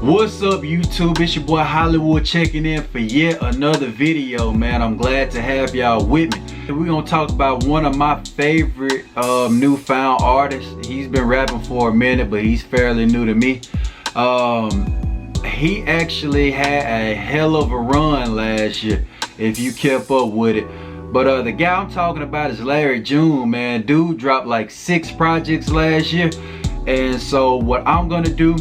What's up, YouTube? It's your boy Hollywood checking in for yet another video, man. I'm glad to have y'all with me. We're gonna talk about one of my favorite newfound artists. He's been rapping for a minute, but he's fairly new to me. He actually had a hell of a run last year, if you kept up with it. But the guy I'm talking about is Larry June, man. Dude dropped like 6 projects last year. And so what I'm gonna do,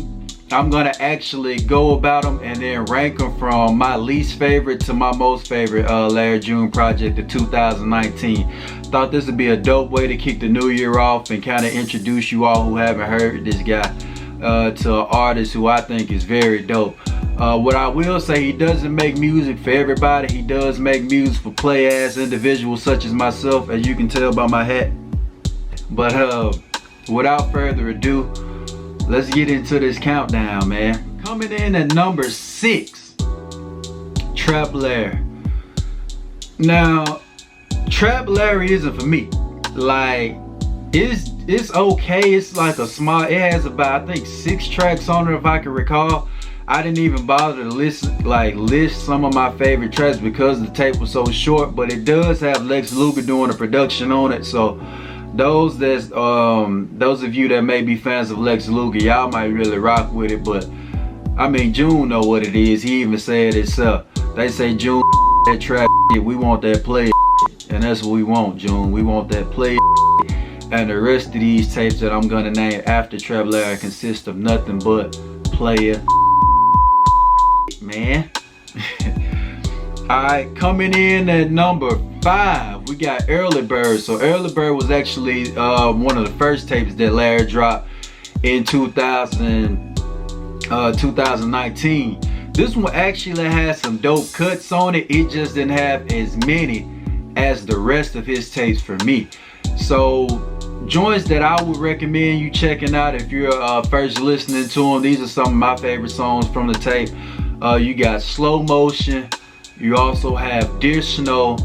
I'm gonna actually go about them and then rank them from my least favorite to my most favorite Larry June project of 2019. Thought this would be a dope way to kick the new year off and kind of introduce you all who haven't heard this guy to an artist who I think is very dope. What I will say, he doesn't make music for everybody. He does make music for play-ass individuals such as myself, as you can tell by my hat. But without further ado, let's get into this countdown, man. Coming in at number 6, Trap Larry. Now, Trap Larry isn't for me. Like, it's okay. It's like a small, it has about, I think, 6 tracks on it if I can recall. I didn't even bother to list some of my favorite tracks because the tape was so short, but it does have Lex Luger doing the production on it. So those of you that may be fans of Lex Luger, y'all might really rock with it. But I mean, June know what it is. He even said itself. They say, June, that trap shit, we want that play shit. And that's what we want, June. We want that play shit. And the rest of these tapes that I'm gonna name after Trap Larry consist of nothing but player man. Alright, coming in at number 5, we got Early Bird. So Early Bird was actually one of the first tapes that Larry dropped in 2019. This one actually had some dope cuts on it. It just didn't have as many as the rest of his tapes for me. So joints that I would recommend you checking out if you're first listening to them. These are some of my favorite songs from the tape. You got Slow Motion. You also have Dear Snow,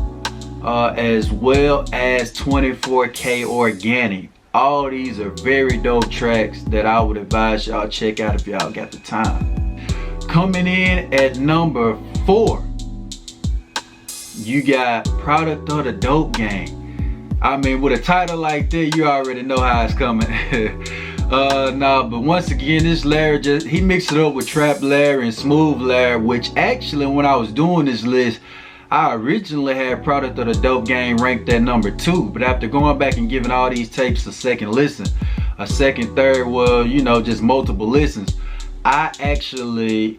as well as 24K Organic. All these are very dope tracks that I would advise y'all check out if y'all got the time. Coming in at number 4, you got Product of the Dope Gang. I mean, with a title like that, you already know how it's coming. Nah, but once again, this Larry he mixed it up with Trap Larry and Smooth Larry, which actually, when I was doing this list, I originally had Product of the Dope Gang ranked at number 2, but after going back and giving all these tapes a second listen, a second, third, well, you know, just multiple listens, it actually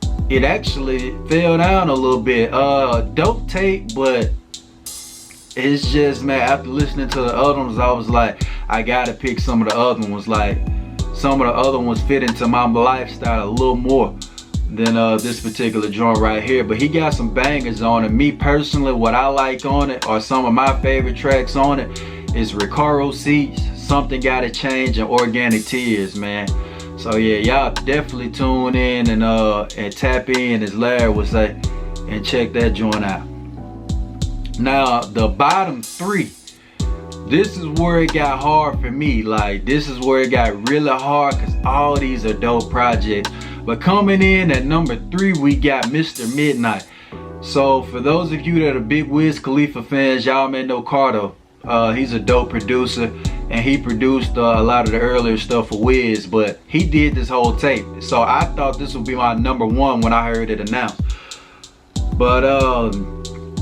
fell down a little bit. Dope tape, but it's just, man, after listening to the other ones, I was like, I gotta pick some of the other ones. Like, some of the other ones fit into my lifestyle a little more than this particular joint right here. But he got some bangers on it. Me personally, what I like on it, or some of my favorite tracks on it, is Recaro Seats, Something Gotta Change, and Organic Tears, man. So yeah, y'all definitely tune in and tap in, as Larry would say, and check that joint out. Now, the bottom 3, this is where it got hard for me. Like, this is where it got really hard because all these are dope projects. But coming in at number 3, we got Mr. Midnight. So for those of you that are big Wiz Khalifa fans, y'all may know Cardo. He's a dope producer, and he produced a lot of the earlier stuff for Wiz, but he did this whole tape. So I thought this would be my number 1 when I heard it announced. But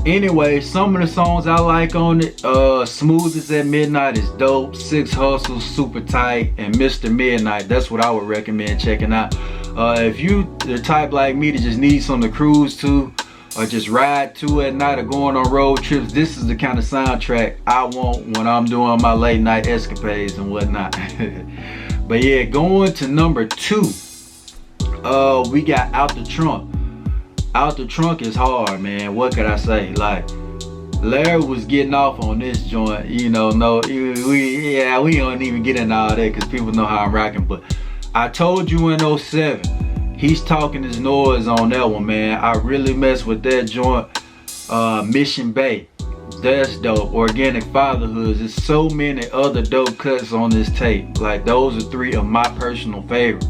anyway, some of the songs I like on it, Smooth as at Midnight is dope, 6 Hustles, Super Tight, and Mr. Midnight. That's what I would recommend checking out. If you the type like me to just need something to cruise to, or just ride to at night, or going on road trips, this is the kind of soundtrack I want when I'm doing my late night escapades and whatnot. But yeah, going to number 2, we got Out the Trunk. Out the Trunk is hard, man. What could I say? Like, Larry was getting off on this joint, you know. We don't even get into all that because people know how I'm rocking. But I told you in 07, he's talking his noise on that one, man. I really mess with that joint. Mission Bay, that's dope. Organic Fatherhoods. There's so many other dope cuts on this tape. Like, those are 3 of my personal favorites.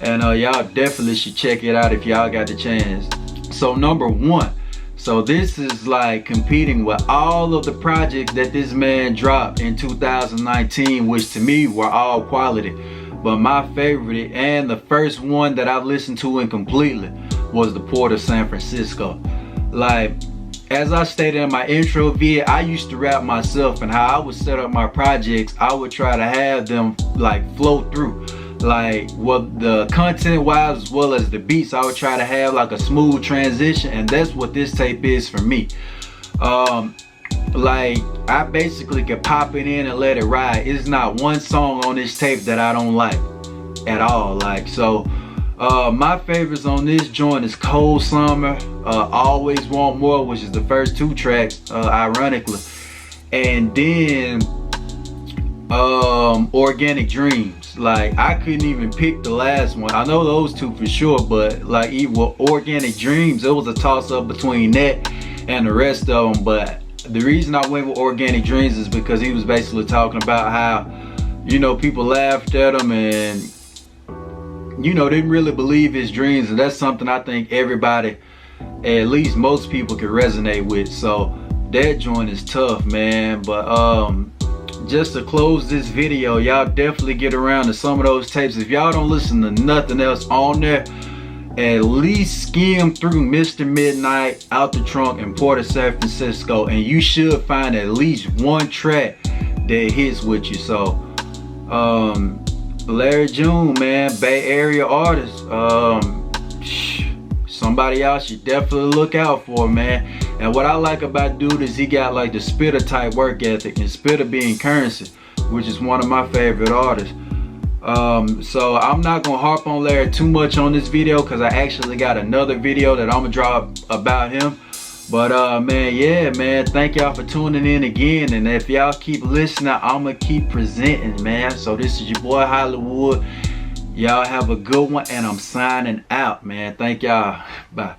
and y'all definitely should check it out if y'all got the chance. So number 1, so this is like competing with all of the projects that this man dropped in 2019, which to me were all quality. But my favorite and the first one that I've listened to in completely was the Port of San Francisco. Like, as I stated in my intro vid, I used to rap myself, and how I would set up my projects, I would try to have them like flow through. Like, well, the content wise as well as the beats, I would try to have like a smooth transition, and that's what this tape is for me. Like, I basically can pop it in and let it ride. It's not one song on this tape that I don't like at all. Like, so my favorites on this joint is Cold Summer, Always Want More, which is the first 2 tracks, ironically, and then Organic Dreams. Like, I couldn't even pick the last one. I know those 2 for sure, but like, even Organic Dreams, it was a toss-up between that and the rest of them. But the reason I went with Organic Dreams is because he was basically talking about how, you know, people laughed at him and, you know, didn't really believe his dreams, and that's something I think everybody, at least most people, can resonate with. So that joint is tough, man. But just to close this video, y'all definitely get around to some of those tapes. If y'all don't listen to nothing else on there, at least skim through Mr. Midnight, Out the Trunk, and Port of San Francisco, and you should find at least one track that hits with you. So Larry June, man, Bay Area artist, somebody y'all should definitely look out for, man. And what I like about dude is he got like the Spitter type work ethic, and Spitter being Currency, which is one of my favorite artists. So I'm not gonna harp on Larry too much on this video, because I actually got another video that I'm gonna drop about him. But man, yeah, man, thank y'all for tuning in again, and if y'all keep listening, I'ma keep presenting, man. So this is your boy Hollywood. Y'all have a good one, and I'm signing out, man. Thank y'all. Bye.